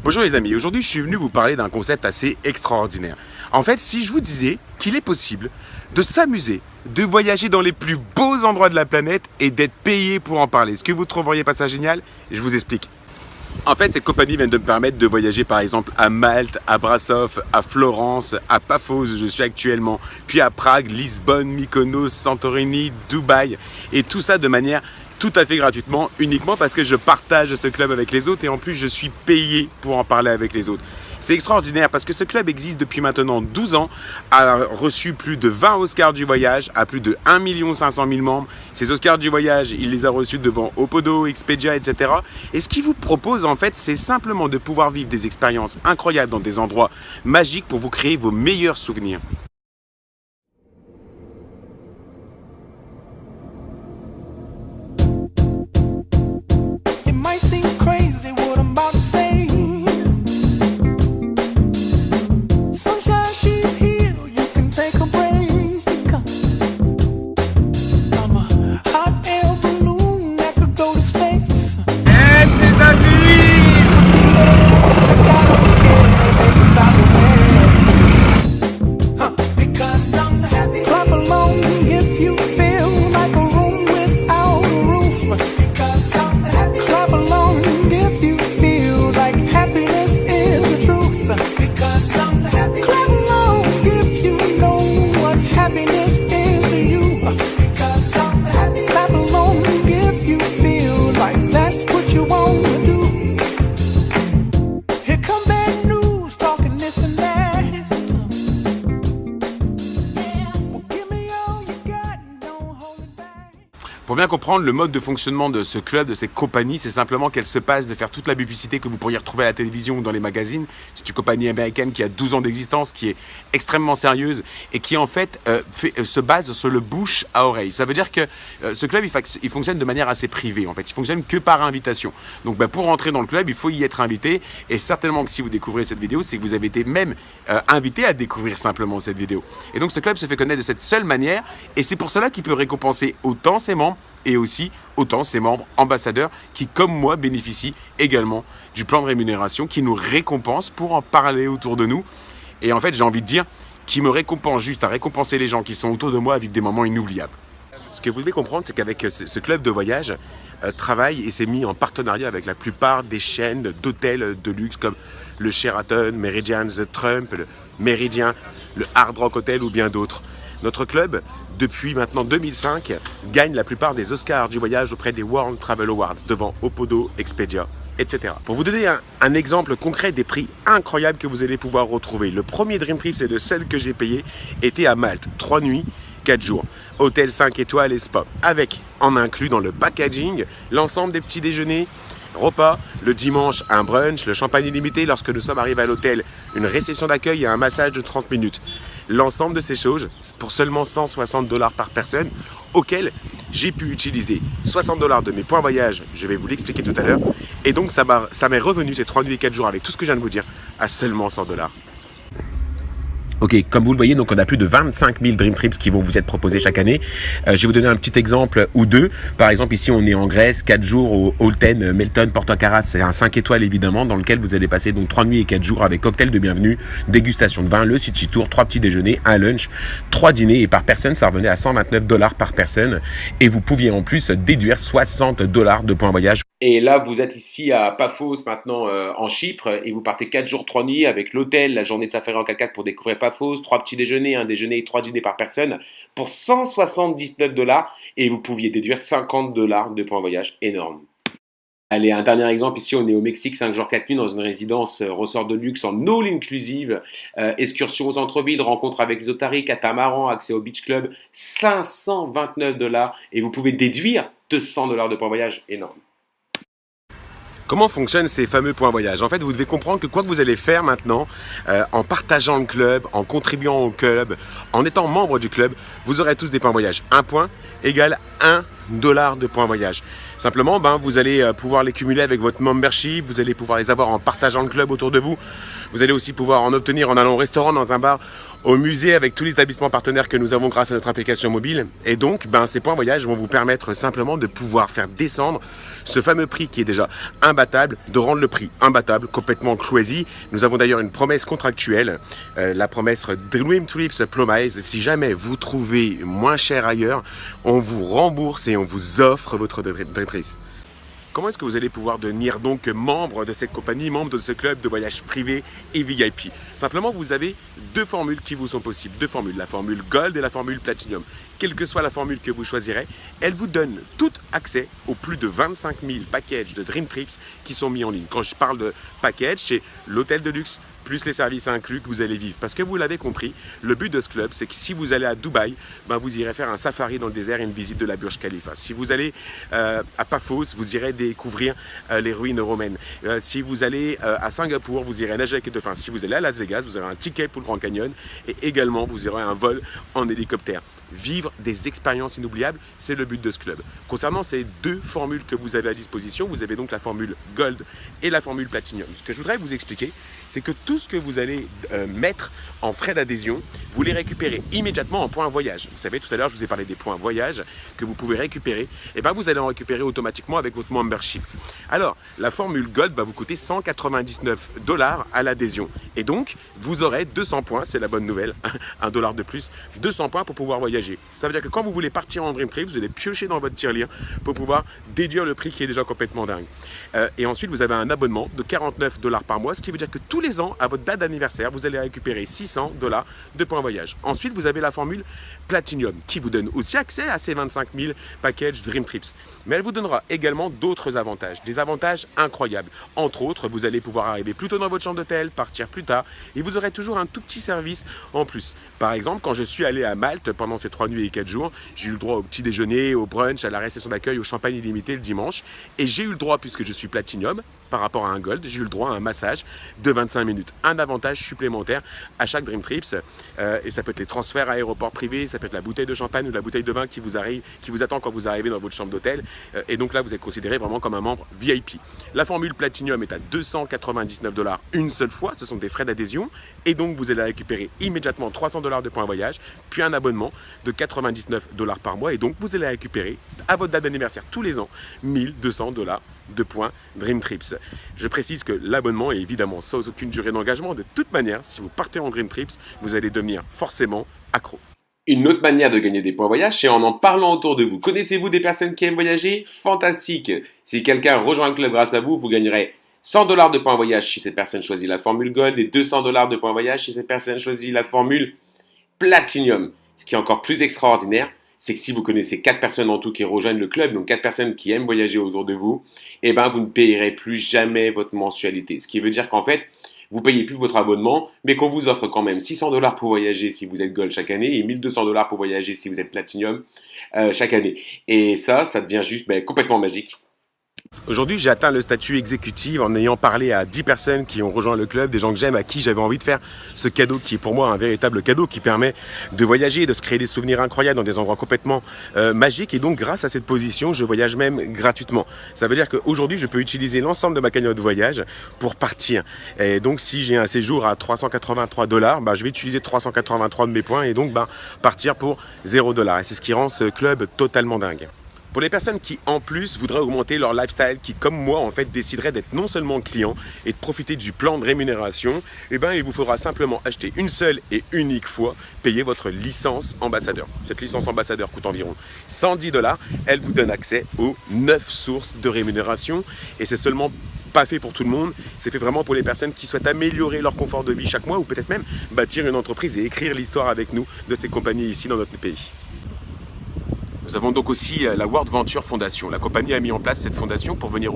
Bonjour les amis, aujourd'hui je suis venu vous parler d'un concept assez extraordinaire. En fait, si je vous disais qu'il est possible de s'amuser, de voyager dans les plus beaux endroits de la planète et d'être payé pour en parler, est-ce que vous trouveriez pas ça génial? Je vous explique. En fait, cette compagnie vient de me permettre de voyager par exemple à Malte, à Brașov, à Florence, à Paphos où je suis actuellement, puis à Prague, Lisbonne, Mykonos, Santorini, Dubaï, et tout ça de manière tout à fait gratuitement, uniquement parce que je partage ce club avec les autres et en plus je suis payé pour en parler avec les autres. C'est extraordinaire parce que ce club existe depuis maintenant 12 ans, a reçu plus de 20 Oscars du voyage, a plus de 1 500 000 membres. Ces Oscars du voyage, il les a reçus devant Opodo, Expedia, etc. Et ce qu'il vous propose en fait, c'est simplement de pouvoir vivre des expériences incroyables dans des endroits magiques pour vous créer vos meilleurs souvenirs. Pour bien comprendre le mode de fonctionnement de ce club, de cette compagnie, c'est simplement qu'elle se passe de faire toute la publicité que vous pourriez retrouver à la télévision ou dans les magazines. C'est une compagnie américaine qui a 12 ans d'existence, qui est extrêmement sérieuse et qui en fait, se base sur le bouche à oreille. Ça veut dire que ce club, il fonctionne de manière assez privée en fait. Il fonctionne que par invitation. Donc pour rentrer dans le club, il faut y être invité et certainement que si vous découvrez cette vidéo, c'est que vous avez été même invité à découvrir simplement cette vidéo. Et donc ce club se fait connaître de cette seule manière et c'est pour cela qu'il peut récompenser autant ses membres et aussi autant ses membres ambassadeurs qui, comme moi, bénéficient également du plan de rémunération qui nous récompense pour en parler autour de nous. Et en fait, j'ai envie de dire, qui me récompense juste à récompenser les gens qui sont autour de moi à vivre des moments inoubliables. Ce que vous devez comprendre, c'est qu'avec ce club de voyage, travaille et s'est mis en partenariat avec la plupart des chaînes d'hôtels de luxe comme le Sheraton, Meridian, The Trump, le Méridien, le Hard Rock Hotel ou bien d'autres. Notre club, depuis maintenant 2005, gagne la plupart des Oscars du voyage auprès des World Travel Awards, devant Opodo, Expedia, etc. Pour vous donner un exemple concret des prix incroyables que vous allez pouvoir retrouver, le premier Dream Trip, c'est le seul que j'ai payé, était à Malte, 3 nuits, 4 jours. Hôtel 5 étoiles et spa, avec en inclus dans le packaging l'ensemble des petits déjeuners, repas, le dimanche un brunch, le champagne illimité lorsque nous sommes arrivés à l'hôtel, une réception d'accueil et un massage de 30 minutes. L'ensemble de ces choses pour seulement 160 $ par personne, auquel j'ai pu utiliser 60 $ de mes points voyage, je vais vous l'expliquer tout à l'heure, et donc ça m'est revenu ces 3 nuits et 4 jours avec tout ce que je viens de vous dire à seulement 100 $. Ok, comme vous le voyez, donc on a plus de 25 000 Dream Trips qui vont vous être proposés chaque année. Je vais vous donner un petit exemple ou deux. Par exemple, ici, on est en Grèce, 4 jours au Holten Melton Porto Karas. C'est un 5 étoiles évidemment, dans lequel vous allez passer donc 3 nuits et 4 jours avec cocktail de bienvenue, dégustation de vin, le city tour, 3 petits déjeuners, un lunch, 3 dîners et par personne, ça revenait à 129 $ par personne. Et vous pouviez en plus déduire 60 $ de points voyage. Et là, vous êtes ici à Paphos maintenant en Chypre et vous partez 4 jours, 3 nuits avec l'hôtel, la journée de safari en 4x4 pour découvrir Paphos, 3 petits déjeuners, un déjeuner et 3 dîners par personne pour 179 $ et vous pouviez déduire 50 $ de points voyage. Énorme. Allez, un dernier exemple, ici on est au Mexique, 5 jours 4 nuits dans une résidence ressort de luxe en all inclusive, excursion aux centres-villes, rencontre avec les otaries, catamaran, accès au beach club, 529 $ et vous pouvez déduire 200 $ de points voyage. Énorme. Comment fonctionnent ces fameux points voyage? En fait, vous devez comprendre que quoi que vous allez faire maintenant, en partageant le club, en contribuant au club, en étant membre du club, vous aurez tous des points voyage. Un point égale 1 $ de points voyage. Simplement, vous allez pouvoir les cumuler avec votre membership, vous allez pouvoir les avoir en partageant le club autour de vous. Vous allez aussi pouvoir en obtenir en allant au restaurant, dans un bar, au musée avec tous les établissements partenaires que nous avons grâce à notre application mobile. Et donc, ces points voyage vont vous permettre simplement de pouvoir faire descendre ce fameux prix qui est déjà imbattable, de rendre le prix imbattable, complètement crazy. Nous avons d'ailleurs une promesse contractuelle, la promesse Dream Trips Promise. Si jamais vous trouvez moins cher ailleurs, on vous rembourse et on vous offre votre Dream Trips. Comment est-ce que vous allez pouvoir devenir donc membre de cette compagnie, membre de ce club de voyage privé et VIP? Simplement, vous avez deux formules qui vous sont possibles. Deux formules, la formule Gold et la formule Platinum. Quelle que soit la formule que vous choisirez, elle vous donne tout accès aux plus de 25 000 packages de Dream Trips qui sont mis en ligne. Quand je parle de package, c'est l'hôtel de luxe, plus les services inclus que vous allez vivre. Parce que vous l'avez compris, le but de ce club, c'est que si vous allez à Dubaï, vous irez faire un safari dans le désert et une visite de la Burj Khalifa. Si vous allez à Paphos, vous irez découvrir les ruines romaines. Si vous allez à Singapour, vous irez nager avec les dauphins. Si vous allez à Las Vegas, vous aurez un ticket pour le Grand Canyon et également vous aurez un vol en hélicoptère. Vivre des expériences inoubliables, c'est le but de ce club. Concernant ces deux formules que vous avez à disposition, vous avez donc la formule Gold et la formule Platinum. Ce que je voudrais vous expliquer, c'est que tout ce que vous allez mettre en frais d'adhésion, vous les récupérez immédiatement en points voyage. Vous savez, tout à l'heure, je vous ai parlé des points voyage que vous pouvez récupérer. Et vous allez en récupérer automatiquement avec votre membership. Alors, la formule Gold va vous coûter 199 $ à l'adhésion. Et donc, vous aurez 200 points, c'est la bonne nouvelle, $1 de plus, 200 points pour pouvoir voyager. Ça veut dire que quand vous voulez partir en Dream Trip, vous allez piocher dans votre tirelire pour pouvoir déduire le prix qui est déjà complètement dingue. Et ensuite, vous avez un abonnement de 49 $ par mois, ce qui veut dire que tous les ans, à votre date d'anniversaire, vous allez récupérer 600 $ de points voyage. Ensuite, vous avez la formule Platinum qui vous donne aussi accès à ces 25 000 packages Dream Trips. Mais elle vous donnera également d'autres avantages, des avantages incroyables. Entre autres, vous allez pouvoir arriver plus tôt dans votre chambre d'hôtel, partir plus tard et vous aurez toujours un tout petit service en plus. Par exemple, quand je suis allé à Malte pendant ces 3 nuits et 4 jours, j'ai eu le droit au petit déjeuner, au brunch, à la réception d'accueil, au champagne illimité le dimanche. Et j'ai eu le droit, puisque je suis Platinum, par rapport à un Gold, j'ai eu le droit à un massage de 25 minutes. Un avantage supplémentaire à chaque Dream Trips. Et ça peut être les transferts à aéroport privé, ça peut être la bouteille de champagne ou la bouteille de vin qui vous attend quand vous arrivez dans votre chambre d'hôtel. Et donc là, vous êtes considéré vraiment comme un membre VIP. La formule Platinum est à 299 $ une seule fois. Ce sont des frais d'adhésion. Et donc, vous allez récupérer immédiatement 300 $ de points voyage, puis un abonnement de 99 $ par mois. Et donc, vous allez récupérer à votre date d'anniversaire tous les ans 1200 $ de points Dream Trips. Je précise que l'abonnement est évidemment sans aucune durée d'engagement. De toute manière, si vous partez en Dream Trips, vous allez devenir forcément accro. Une autre manière de gagner des points voyage, c'est en parlant autour de vous. Connaissez-vous des personnes qui aiment voyager? Fantastique! Si quelqu'un rejoint le club grâce à vous, vous gagnerez 100 $ de points voyage si cette personne choisit la formule Gold et 200 $ de points voyage si cette personne choisit la formule Platinum. Ce qui est encore plus extraordinaire, c'est que si vous connaissez 4 personnes en tout qui rejoignent le club, donc 4 personnes qui aiment voyager autour de vous, vous ne payerez plus jamais votre mensualité. Ce qui veut dire qu'en fait, vous ne payez plus votre abonnement, mais qu'on vous offre quand même 600 $ pour voyager si vous êtes Gold chaque année et 1200 $ pour voyager si vous êtes Platinum chaque année. Et ça devient juste complètement magique. Aujourd'hui, j'ai atteint le statut exécutif en ayant parlé à 10 personnes qui ont rejoint le club, des gens que j'aime, à qui j'avais envie de faire ce cadeau qui est pour moi un véritable cadeau qui permet de voyager, de se créer des souvenirs incroyables dans des endroits complètement magiques. Et donc, grâce à cette position, je voyage même gratuitement. Ça veut dire qu'aujourd'hui, je peux utiliser l'ensemble de ma cagnotte de voyage pour partir. Et donc, si j'ai un séjour à 383 $, je vais utiliser 383 de mes points et donc partir pour 0 $. Et c'est ce qui rend ce club totalement dingue. Pour les personnes qui, en plus, voudraient augmenter leur lifestyle, qui, comme moi, en fait, décideraient d'être non seulement clients et de profiter du plan de rémunération, il vous faudra simplement acheter une seule et unique fois, payer votre licence ambassadeur. Cette licence ambassadeur coûte environ 110 $. Elle vous donne accès aux 9 sources de rémunération et c'est seulement pas fait pour tout le monde, c'est fait vraiment pour les personnes qui souhaitent améliorer leur confort de vie chaque mois ou peut-être même bâtir une entreprise et écrire l'histoire avec nous de ces compagnies ici dans notre pays. Nous avons donc aussi la World Venture Foundation. La compagnie a mis en place cette fondation pour venir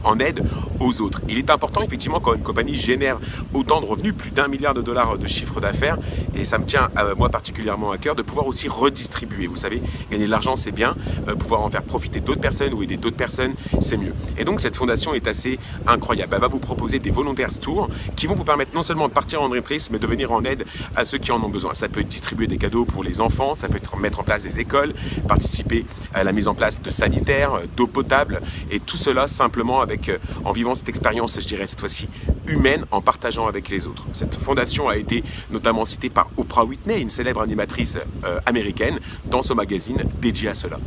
en aide aux autres. Il est important effectivement quand une compagnie génère autant de revenus, plus d'1 milliard de dollars de chiffre d'affaires, et ça me tient moi particulièrement à cœur de pouvoir aussi redistribuer. Vous savez, gagner de l'argent c'est bien, pouvoir en faire profiter d'autres personnes ou aider d'autres personnes c'est mieux. Et donc cette fondation est assez incroyable. Elle va vous proposer des volontaires tours qui vont vous permettre non seulement de partir en Dream Trips mais de venir en aide à ceux qui en ont besoin. Ça peut être distribuer des cadeaux pour les enfants, ça peut être mettre en place des écoles, participer participer à la mise en place de sanitaires, d'eau potable, et tout cela simplement en vivant cette expérience, je dirais cette fois-ci, humaine, en partageant avec les autres. Cette fondation a été notamment citée par Oprah Whitney, une célèbre animatrice américaine, dans ce magazine dédié à cela.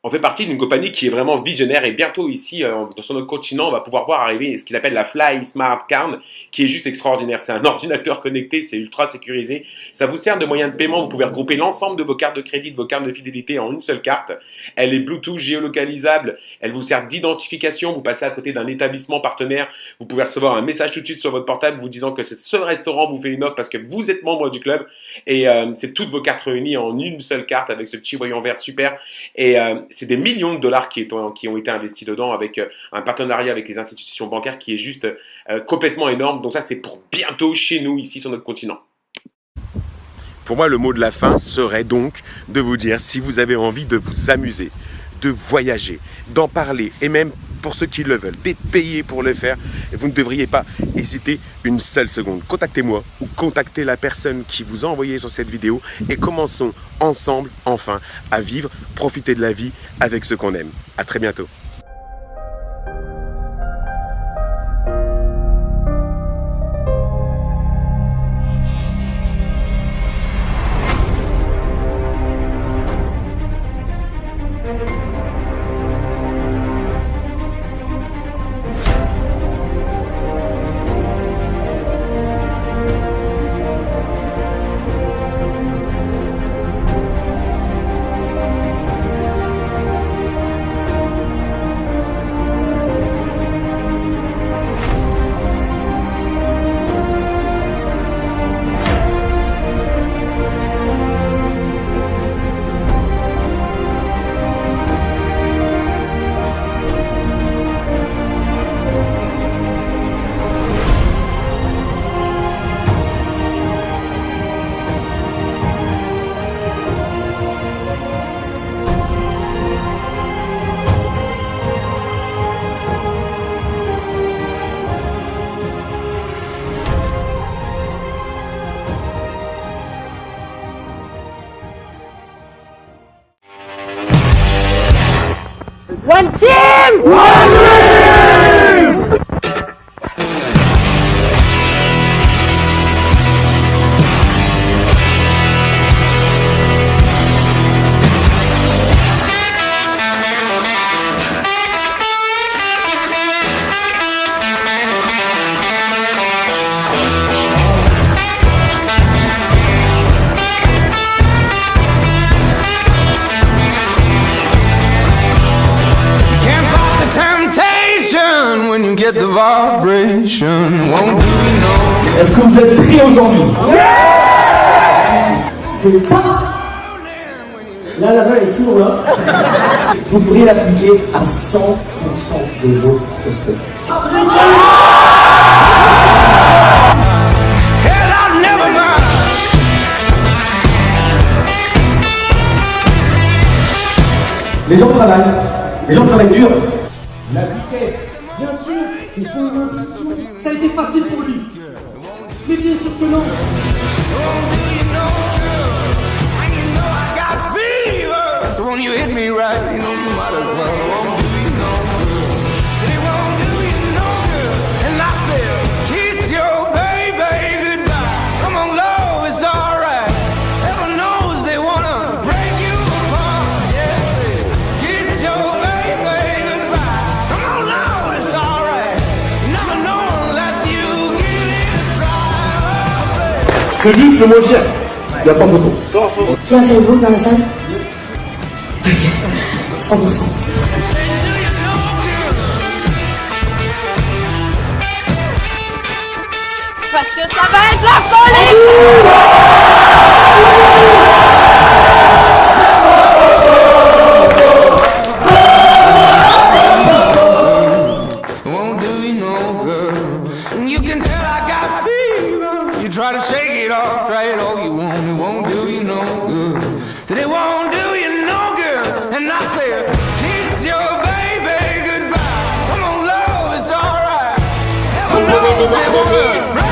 On fait partie d'une compagnie qui est vraiment visionnaire et bientôt ici, sur notre continent, on va pouvoir voir arriver ce qu'ils appellent la Fly Smart Card, qui est juste extraordinaire. C'est un ordinateur connecté, c'est ultra sécurisé. Ça vous sert de moyen de paiement, vous pouvez regrouper l'ensemble de vos cartes de crédit, de vos cartes de fidélité en une seule carte. Elle est Bluetooth géolocalisable, elle vous sert d'identification, vous passez à côté d'un établissement partenaire, vous pouvez recevoir un message tout de suite sur votre portable vous disant que ce restaurant vous fait une offre parce que vous êtes membre du club. Et c'est toutes vos cartes réunies en une seule carte avec ce petit voyant vert super. Et c'est des millions de dollars qui ont été investis dedans avec un partenariat avec les institutions bancaires qui est juste complètement énorme. Donc ça, c'est pour bientôt chez nous, ici sur notre continent. Pour moi, le mot de la fin serait donc de vous dire, si vous avez envie de vous amuser, de voyager, d'en parler, et même pour ceux qui le veulent, d'être payés pour le faire, vous ne devriez pas hésiter une seule seconde. Contactez-moi ou contactez la personne qui vous a envoyé sur cette vidéo et commençons ensemble, enfin, à vivre, profiter de la vie avec ce qu'on aime. À très bientôt. One team! One dream! Get the vibration, won't do you know? Est-ce que vous êtes prêts aujourd'hui? Là, la balle est toujours là. Vous pourriez l'appliquer à 100% de vos prospects. Les gens travaillent dur. La vitesse. Bien sûr, il faut une ambition. Ça a été facile pour lui. Mais bien sûr que non. C'est juste le moins cher. Il n'y a pas photo. Tu as Facebook dans la salle? Ok, 100%. Parce que ça va être la folie! Try to shake it off, try it all you want, it won't do you no good. Said it won't do you no good. And I said, kiss your baby goodbye. Come on, love, it's alright. Heaven knows it won't.